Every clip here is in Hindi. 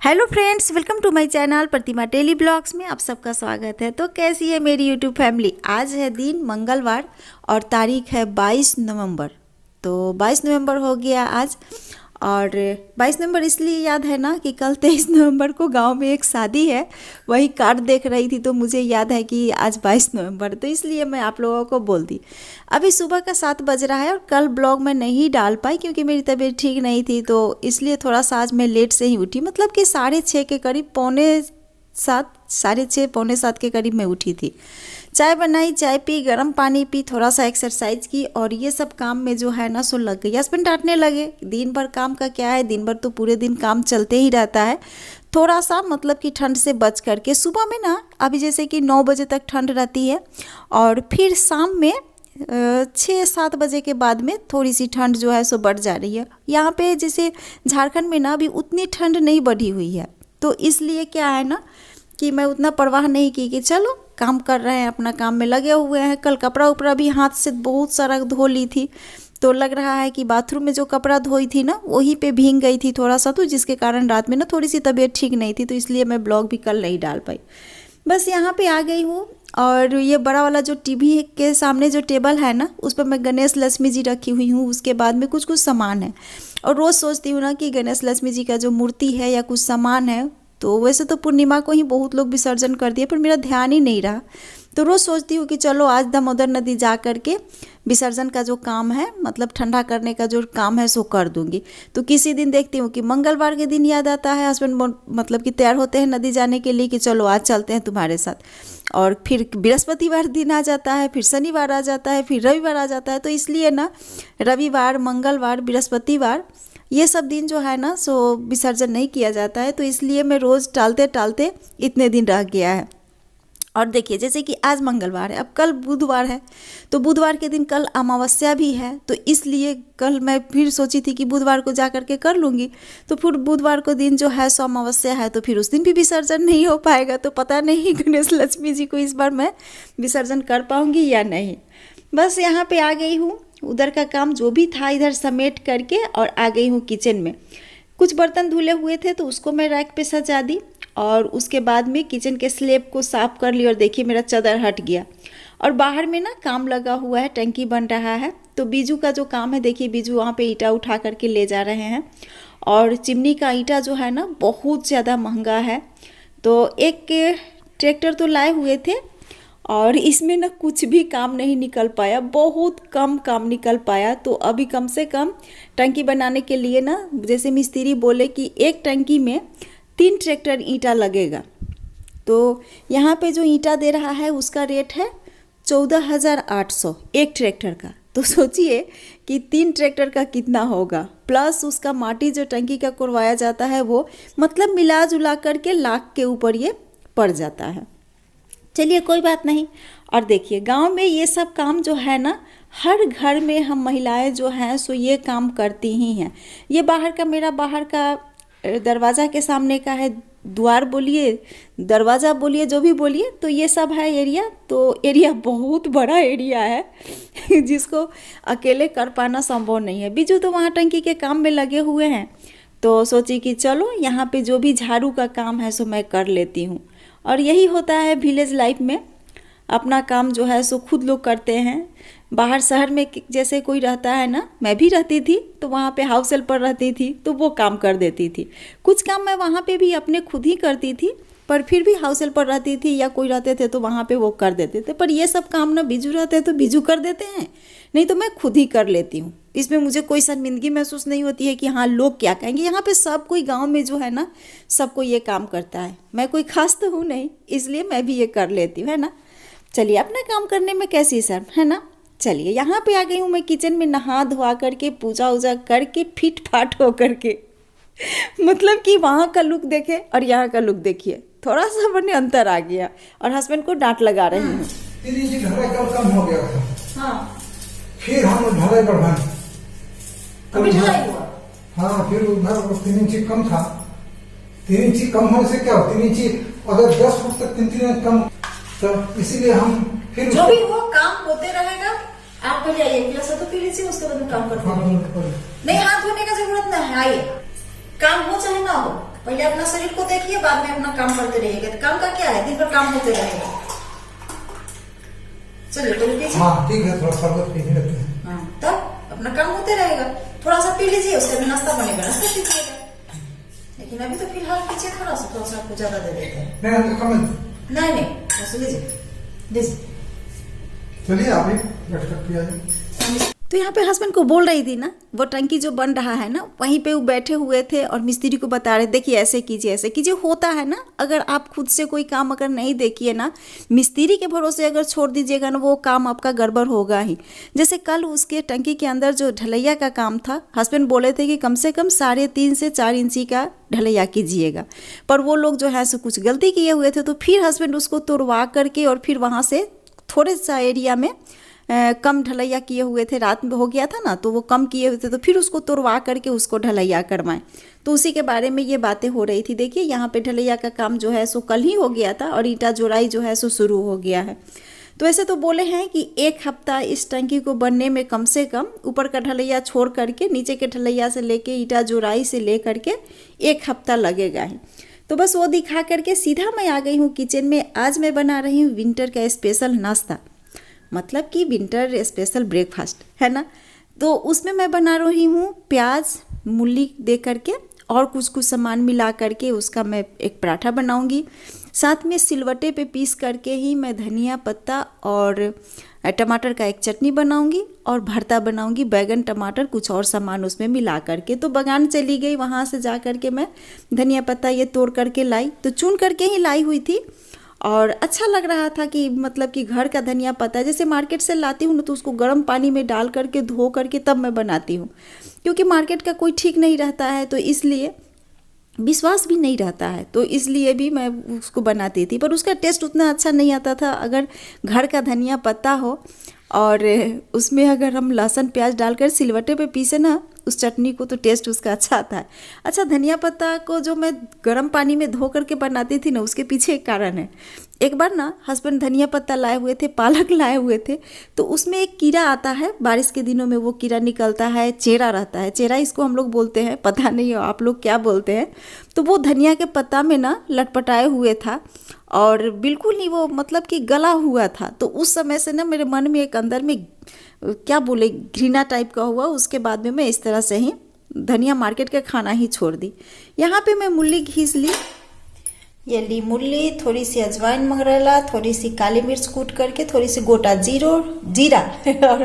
Hello friends, welcome to my channel Pratima daily blogs में आप सबका स्वागत है। तो कैसी है मेरी यूट्यूब फैमिली। आज है दिन मंगलवार और तारीख है 22 नवंबर। तो 22 नवंबर हो गया आज। और 22 नवंबर इसलिए याद है ना कि कल 23 नवंबर को गांव में एक शादी है, वही कार्ड देख रही थी तो मुझे याद है कि आज 22 नवंबर, तो इसलिए मैं आप लोगों को बोल दी। अभी सुबह का 7 बज रहा है और कल ब्लॉग मैं नहीं डाल पाई क्योंकि मेरी तबीयत ठीक नहीं थी, तो इसलिए थोड़ा सा आज मैं लेट से ही उठी। मतलब कि 6:30 के करीब, 6:30 पौने 7 के करीब मैं उठी थी। चाय बनाई, चाय पी, गर्म पानी पी, थोड़ा सा एक्सरसाइज की और ये सब काम में जो है ना सो लग गई। हस्बैंड डांटने लगे, दिन भर काम का क्या है, दिन भर तो पूरे दिन काम चलते ही रहता है। थोड़ा सा मतलब कि ठंड से बच करके सुबह में ना, अभी जैसे कि 9 बजे तक ठंड रहती है और फिर शाम में 6-7 बजे के बाद में थोड़ी सी ठंड जो है सो बढ़ जा रही है। यहाँ पे जैसे झारखंड में ना अभी उतनी ठंड नहीं बढ़ी हुई है, तो इसलिए क्या है ना कि मैं उतना परवाह नहीं की कि चलो काम कर रहे हैं, अपना काम में लगे हुए हैं। कल कपड़ा उपड़ा भी हाथ से बहुत सारा धो ली थी, तो लग रहा है कि बाथरूम में जो कपड़ा धोई थी ना वहीं पे भीग गई थी थोड़ा सा, तो जिसके कारण रात में ना थोड़ी सी तबीयत ठीक नहीं थी, तो इसलिए मैं ब्लॉग भी कल नहीं डाल पाई। बस यहाँ पे आ गई हूँ और ये बड़ा वाला जो टीवी के सामने जो टेबल है ना, उस पर मैं गणेश लक्ष्मी जी रखी हुई हूँ। उसके बाद में कुछ कुछ सामान है और रोज़ सोचती हूँ ना कि गणेश लक्ष्मी जी का जो मूर्ति है या कुछ सामान है, तो वैसे तो पूर्णिमा को ही बहुत लोग विसर्जन कर दिए, पर मेरा ध्यान ही नहीं रहा। तो रोज़ सोचती हूँ कि चलो आज दामोदर नदी जा कर के विसर्जन का जो काम है, मतलब ठंडा करने का जो काम है सो कर दूंगी। तो किसी दिन देखती हूँ कि मंगलवार के दिन याद आता है, हस्बैंड मतलब कि तैयार होते हैं नदी जाने के लिए कि चलो आज चलते हैं तुम्हारे साथ, और फिर बृहस्पतिवार दिन आ जाता है, फिर शनिवार आ जाता है, फिर रविवार आ जाता है। तो इसलिए ना रविवार, मंगलवार, बृहस्पतिवार ये सब दिन जो है ना सो विसर्जन नहीं किया जाता है, तो इसलिए मैं रोज़ टालते टालते इतने दिन रह गया है। और देखिए जैसे कि आज मंगलवार है, अब कल बुधवार है, तो बुधवार के दिन कल अमावस्या भी है, तो इसलिए कल मैं फिर सोची थी कि बुधवार को जा कर के कर लूँगी। तो फिर बुधवार को दिन जो है सो अमावस्या है, तो फिर उस दिन भी विसर्जन नहीं हो पाएगा। तो पता नहीं गणेश लक्ष्मी जी को इस बार मैं विसर्जन कर पाऊँगी या नहीं। बस यहाँ पे आ गई हूँ, उधर का काम जो भी था इधर समेट करके और आ गई हूँ किचन में। कुछ बर्तन धुले हुए थे तो उसको मैं रैक पे सजा दी और उसके बाद में किचन के स्लैब को साफ कर ली। और देखिए मेरा चादर हट गया और बाहर में ना काम लगा हुआ है, टंकी बन रहा है। तो बीजू का जो काम है, देखिए बीजू वहाँ पे ईंटा उठा करके ले जा रहे हैं और चिमनी का ईंटा जो है ना बहुत ज़्यादा महंगा है। तो एक ट्रैक्टर तो लाए हुए थे और इसमें ना कुछ भी काम नहीं निकल पाया, बहुत कम काम निकल पाया। तो अभी कम से कम टंकी बनाने के लिए ना, जैसे मिस्त्री बोले कि एक टंकी में 3 ट्रैक्टर ईंटा लगेगा। तो यहाँ पे जो ईंटा दे रहा है उसका रेट है 14,800 एक ट्रैक्टर का। तो सोचिए कि 3 ट्रैक्टर का कितना होगा, प्लस उसका माटी जो टंकी का करवाया जाता है वो, मतलब मिला जुला करके लाख के ऊपर ये पड़ जाता है। चलिए कोई बात नहीं। और देखिए गांव में ये सब काम जो है ना, हर घर में हम महिलाएं जो हैं सो ये काम करती ही हैं। ये बाहर का, मेरा बाहर का दरवाज़ा के सामने का है, द्वार बोलिए, दरवाज़ा बोलिए, जो भी बोलिए, तो ये सब है एरिया। तो एरिया बहुत बड़ा एरिया है जिसको अकेले कर पाना संभव नहीं है। बीजू तो वहाँ टंकी के काम में लगे हुए हैं, तो सोची कि चलो यहाँ पे जो भी झाड़ू का काम है सो मैं कर लेती हूँ। और यही होता है विलेज लाइफ में, अपना काम जो है सो खुद लोग करते हैं। बाहर शहर में जैसे कोई रहता है ना, मैं भी रहती थी तो वहाँ पे हाउस हेल्पर रहती थी तो वो काम कर देती थी। कुछ काम मैं वहाँ पे भी अपने खुद ही करती थी, पर फिर भी हाउस हेल्पर रहती थी या कोई रहते थे तो वहाँ पे वो कर देते थे। पर ये सब काम ना बीजू रहते हैं तो बीजू कर देते हैं, नहीं तो मैं खुद ही कर लेती हूँ। इसमें मुझे कोई शर्मिंदगी महसूस नहीं होती है कि हाँ लोग क्या कहेंगे। यहाँ पे सब कोई गांव में जो है ना, सबको ये काम करता है। मैं कोई खास तो हूँ नहीं, इसलिए मैं भी ये कर लेती हूँ, है ना। चलिए अपना काम करने में कैसी शर्म है ना। चलिए यहाँ पे आ गई हूँ मैं किचन में, नहा धोआ करके, पूजा वूजा करके, फिट फाट हो करके मतलब कि वहाँ का लुक देखे और यहाँ का लुक देखिए, थोड़ा सा मैंने अंतर आ गया। और हस्बैंड को डांट लगा रही हूँ। कम हो गया था। हाँ, फिर हम ढलाई बढ़ाए, अभी ढलाई हुआ। हाँ, फिर उधर 3 इंची कम था। 3 इंची कम होने से क्या हो, 3 इंची अगर 10 फुट तक 3 इंच कम, तो इसीलिए हम फिर जो भी वो काम होते रहेगा। आप पहले आइए, गिलास तो पी लीजिए, उसके बाद में काम करते हैं। नहीं, हाथ धोने का जरूरत नहीं है, आइए, काम हो चाहे ना हो, पहले अपना शरीर को देखिए, बाद में अपना काम करते रहिएगा। तो काम का क्या है, दिन भर काम होते रहेगा। चलिए तो लीजिए। हाँ ठीक है, थोड़ा शरबत पी लेते हैं। हाँ, तब अपना काम होते रहेगा। थोड़ा सा पी लीजिए, उसके बाद नाश्ता बनेगा, नाश्ता कीजिएगा। लेकिन अभी तो फिलहाल पीछे थोड़ा सा आपको ज्यादा दे देते हैं। नहीं हम तो कम नहीं बस लीजिए। चलिए आप ही बैठ कर पिया जाए। तो यहाँ पे हस्बैंड को बोल रही थी ना, वो टंकी जो बन रहा है ना, वहीं पे वो बैठे हुए थे और मिस्त्री को बता रहे, देखिए ऐसे कीजिए ऐसे कीजिए। होता है ना, अगर आप खुद से कोई काम अगर नहीं देखिए ना, मिस्त्री के भरोसे अगर छोड़ दीजिएगा ना, वो काम आपका गड़बड़ होगा ही। जैसे कल उसके टंकी के अंदर जो ढलैया का काम था, हस्बैंड बोले थे कि कम से कम 3.5 से 4 इंची का ढलैया कीजिएगा, पर वो लोग जो है सो कुछ गलती किए हुए थे। तो फिर हस्बैंड उसको तोड़वा करके और फिर वहाँ से थोड़े सा एरिया में कम ढलैया किए हुए थे, रात में हो गया था ना, तो वो कम किए हुए थे, तो फिर उसको तोड़वा करके उसको ढलैया करवाएं। तो उसी के बारे में ये बातें हो रही थी। देखिए यहाँ पे ढलैया का काम जो है सो कल ही हो गया था और ईंटा जोड़ाई जो है सो शुरू हो गया है। तो ऐसे तो बोले हैं कि 1 हफ्ता इस टंकी को बनने में कम से कम, ऊपर का ढलैया छोड़ करके नीचे के ढलैया से लेके ईंटा जोड़ाई से ले करके 1 हफ्ता लगेगा ही। तो बस वो दिखा करके सीधा मैं आ गई हूँ किचन में। आज मैं बना रही हूँ विंटर का स्पेशल नाश्ता, मतलब कि विंटर स्पेशल ब्रेकफास्ट है ना। तो उसमें मैं बना रही हूँ प्याज मूली दे करके और कुछ सामान मिला करके उसका मैं एक पराठा बनाऊंगी। साथ में सिलवट्टे पे पीस करके ही मैं धनिया पत्ता और टमाटर का एक चटनी बनाऊंगी और भरता बनाऊंगी, बैगन टमाटर कुछ और सामान उसमें मिला करके। तो बगान चली गई, वहाँ से जा करके मैं धनिया पत्ता ये तोड़ करके लाई, तो चुन करके ही लाई हुई थी। और अच्छा लग रहा था कि मतलब कि घर का धनिया पत्ता, जैसे मार्केट से लाती हूँ ना तो उसको गर्म पानी में डाल करके धो करके तब मैं बनाती हूँ, क्योंकि मार्केट का कोई ठीक नहीं रहता है, तो इसलिए विश्वास भी नहीं रहता है, तो इसलिए भी मैं उसको बनाती थी। पर उसका टेस्ट उतना अच्छा नहीं आता था। अगर घर का धनिया पत्ता हो और उसमें अगर हम लहसुन प्याज डालकर सिलवट्टे पे पीसे ना उस चटनी को, तो टेस्ट उसका अच्छा आता है। अच्छा, धनिया पत्ता को जो मैं गर्म पानी में धो करके बनाती थी ना, उसके पीछे एक कारण है। एक बार ना हस्बैंड धनिया पत्ता लाए हुए थे, पालक लाए हुए थे, तो उसमें एक कीड़ा आता है, बारिश के दिनों में वो कीड़ा निकलता है, चेरा रहता है, चेरा इसको हम लोग बोलते हैं, पता नहीं आप लोग क्या बोलते हैं। तो वो धनिया के पत्ता में ना लटपटाए हुए था और बिल्कुल ही वो मतलब कि गला हुआ था। तो उस समय से ना मेरे मन में एक अंदर में क्या बोले घृणा टाइप का हुआ। उसके बाद में मैं इस तरह से ही धनिया मार्केट का खाना ही छोड़ दी। यहाँ पे मैं मूली घीस ली, ये ली मूली, थोड़ी सी अजवाइन मंगरेला, थोड़ी सी काली मिर्च कूट करके, थोड़ी सी गोटा जीरा और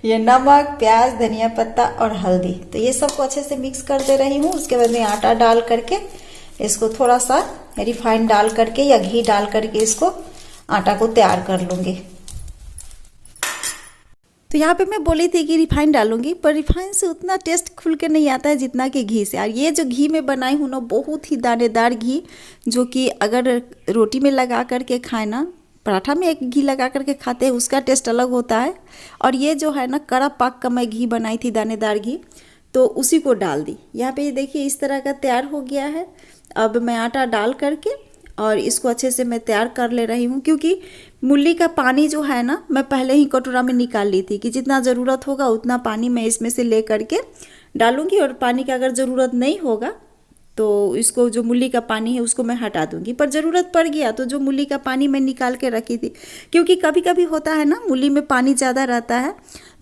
ये नमक, प्याज, धनिया पत्ता और हल्दी। तो ये सबको अच्छे से मिक्स कर दे रही हूँ। उसके बाद में आटा डाल करके इसको थोड़ा सा रिफाइंड डाल करके या घी डाल करके इसको आटा को तैयार कर लूँगी। तो यहाँ पे मैं बोली थी कि रिफाइंड डालूंगी, पर रिफाइंड से उतना टेस्ट खुल के नहीं आता है जितना कि घी से। और ये जो घी में बनाई हूँ ना, बहुत ही दानेदार घी, जो कि अगर रोटी में लगा करके खाए ना, पराठा में एक घी लगा करके खाते हैं, उसका टेस्ट अलग होता है। और ये जो है ना कड़ा पाक का मैं घी बनाई थी, दानेदार घी, तो उसी को डाल दी। यहाँ पे देखिए इस तरह का तैयार हो गया है। अब मैं आटा डाल करके और इसको अच्छे से मैं तैयार कर ले रही हूँ, क्योंकि मूली का पानी जो है ना मैं पहले ही कटोरा में निकाल ली थी कि जितना ज़रूरत होगा उतना पानी मैं इसमें से ले करके डालूंगी, और पानी का अगर ज़रूरत नहीं होगा तो इसको जो मूली का पानी है उसको मैं हटा दूंगी। पर ज़रूरत पड़ गया तो जो मूली का पानी मैं निकाल के रखी थी, क्योंकि कभी कभी होता है ना मूली में पानी ज़्यादा रहता है,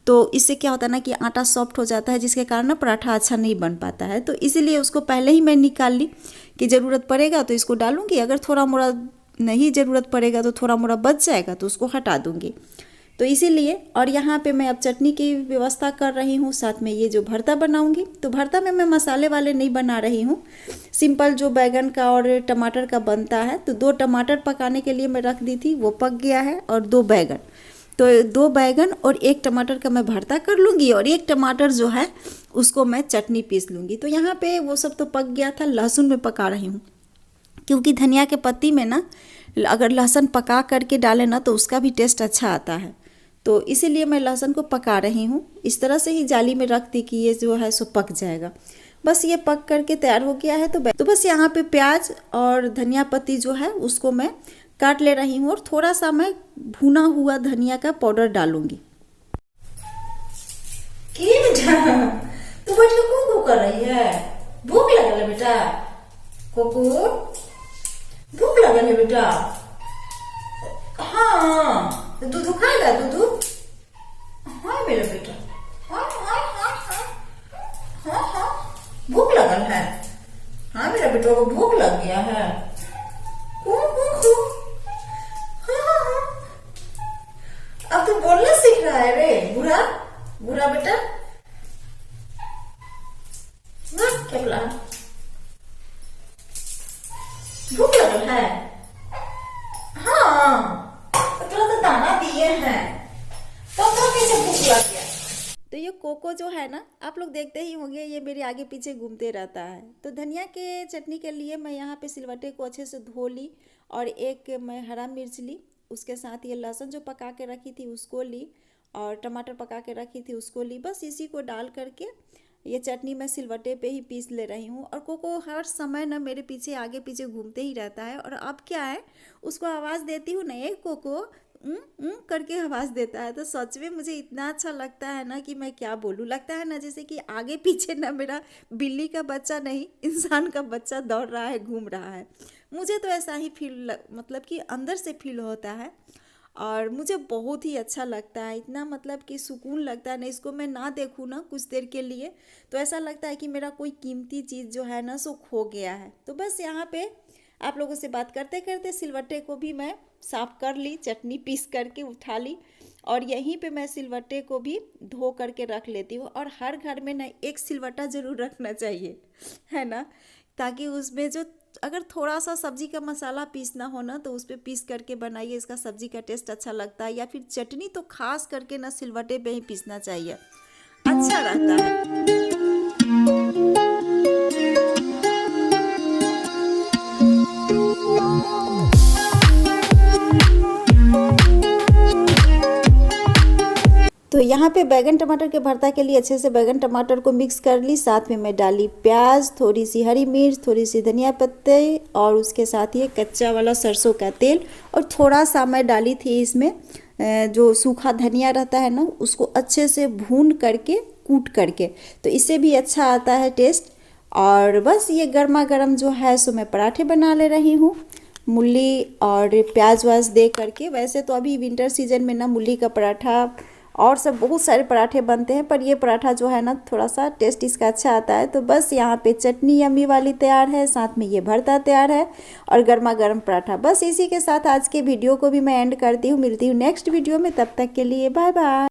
तो इससे क्या होता है ना कि आटा सॉफ्ट हो जाता है, जिसके कारण ना पराठा अच्छा नहीं बन पाता है। तो इसीलिए उसको पहले ही मैं निकाल ली कि ज़रूरत पड़ेगा तो इसको डालूंगी, अगर थोड़ा मोड़ा नहीं ज़रूरत पड़ेगा तो थोड़ा मोड़ा बच जाएगा तो उसको हटा दूंगी। तो इसीलिए, और यहाँ पे मैं अब चटनी की व्यवस्था कर रही हूँ, साथ में ये जो भरता बनाऊंगी। तो भरता में मैं मसाले वाले नहीं बना रही हूँ, सिंपल जो बैगन का और टमाटर का बनता है। तो 2 टमाटर पकाने के लिए मैं रख दी थी, वो पक गया है, और 2 बैगन, तो 2 बैगन और 1 टमाटर का मैं भरता कर लूँगी, और 1 टमाटर जो है उसको मैं चटनी पीस लूँगी। तो यहाँ पे वो सब तो पक गया था, लहसुन में पका रही हूँ, क्योंकि धनिया के पत्ती में ना अगर लहसुन पका करके डालें ना तो उसका भी टेस्ट अच्छा आता है। तो इसीलिए मैं लहसुन को पका रही हूँ, इस तरह से ही जाली में रख दी कि ये जो है सो पक जाएगा। बस ये पक करके तैयार हो गया है। तो बस यहाँ पे प्याज और धनिया पत्ती जो है उसको मैं काट ले रही हूँ, और थोड़ा सा मैं भुना हुआ धनिया का पाउडर डालूंगी। बेटा तू बैठ के को कर रही है? भूख लगल बेटा? कोको भूख लगल है बेटा। हाँ दूध खाएगा दूध। हाँ मेरा बेटा, हाँ हाँ हाँ हाँ हाँ हाँ भूख लगल है। हाँ मेरा बेटा को भूख लग गया है। हाँ हाँ हाँ अब तो बोलना सीख रहा है रे बुरा बुरा बेटा। क्या प्लान, भूख लगल है। हाँ तो दाना दिए हैं तो कैसे भूख लग गया। तो ये कोको जो है ना, आप लोग देखते ही होंगे, ये मेरे आगे पीछे घूमते रहता है। तो धनिया के चटनी के लिए मैं यहाँ पे सिलवटे को अच्छे से धो ली और एक मैं हरा मिर्च ली, उसके साथ ये लहसुन जो पका के रखी थी उसको ली और टमाटर पका के रखी थी उसको ली। बस इसी को डाल करके ये चटनी मैं सिलवटे पे ही पीस ले रही हूँ। और कोको हर समय ना मेरे पीछे आगे पीछे घूमते ही रहता है। और अब क्या है, उसको आवाज़ देती हूँ ना, एक कोको करके आवाज़ देता है। तो सच में मुझे इतना अच्छा लगता है ना कि मैं क्या बोलूँ। लगता है ना जैसे कि आगे पीछे ना मेरा बिल्ली का बच्चा नहीं, इंसान का बच्चा दौड़ रहा है, घूम रहा है। मुझे तो ऐसा ही फील, मतलब कि अंदर से फील होता है और मुझे बहुत ही अच्छा लगता है। इतना मतलब कि सुकून लगता है ना, इसको मैं ना देखूँ ना कुछ देर के लिए तो ऐसा लगता है कि मेरा कोई कीमती चीज़ जो है ना सो खो गया है। तो बस यहाँ पे आप लोगों से बात करते करते सिलवट्टे को भी मैं साफ़ कर ली, चटनी पीस करके उठा ली और यहीं पे मैं सिलवट्टे को भी धो करके रख लेती हूँ। और हर घर में ना एक सिलवट्टा ज़रूर रखना चाहिए, है ना, ताकि उसमें जो अगर थोड़ा सा सब्जी का मसाला पीसना हो ना तो उस पर पीस करके बनाइए, इसका सब्जी का टेस्ट अच्छा लगता है। या फिर चटनी तो खास करके ना सिलवट्टे पे ही पीसना चाहिए, अच्छा रहता है। तो यहाँ पे बैगन टमाटर के भरता के लिए अच्छे से बैगन टमाटर को मिक्स कर ली। साथ में मैं डाली प्याज, थोड़ी सी हरी मिर्च, थोड़ी सी धनिया पत्ते और उसके साथ ये कच्चा वाला सरसों का तेल और थोड़ा सा मैं डाली थी इसमें जो सूखा धनिया रहता है ना, उसको अच्छे से भून करके कूट करके, तो इससे भी अच्छा आता है टेस्ट। और बस ये गर्मा गर्म जो है सो मैं पराठे बना ले रही हूँ, मूली और प्याज वाज दे करके। वैसे तो अभी विंटर सीजन में ना मूली का पराठा और सब बहुत सारे पराठे बनते हैं, पर ये पराठा जो है ना थोड़ा सा टेस्ट इसका अच्छा आता है। तो बस यहाँ पे चटनी यम्मी वाली तैयार है, साथ में ये भरता तैयार है और गर्मा गर्म पराठा। बस इसी के साथ आज के वीडियो को भी मैं एंड करती हूँ। मिलती हूँ नेक्स्ट वीडियो में, तब तक के लिए बाय बाय।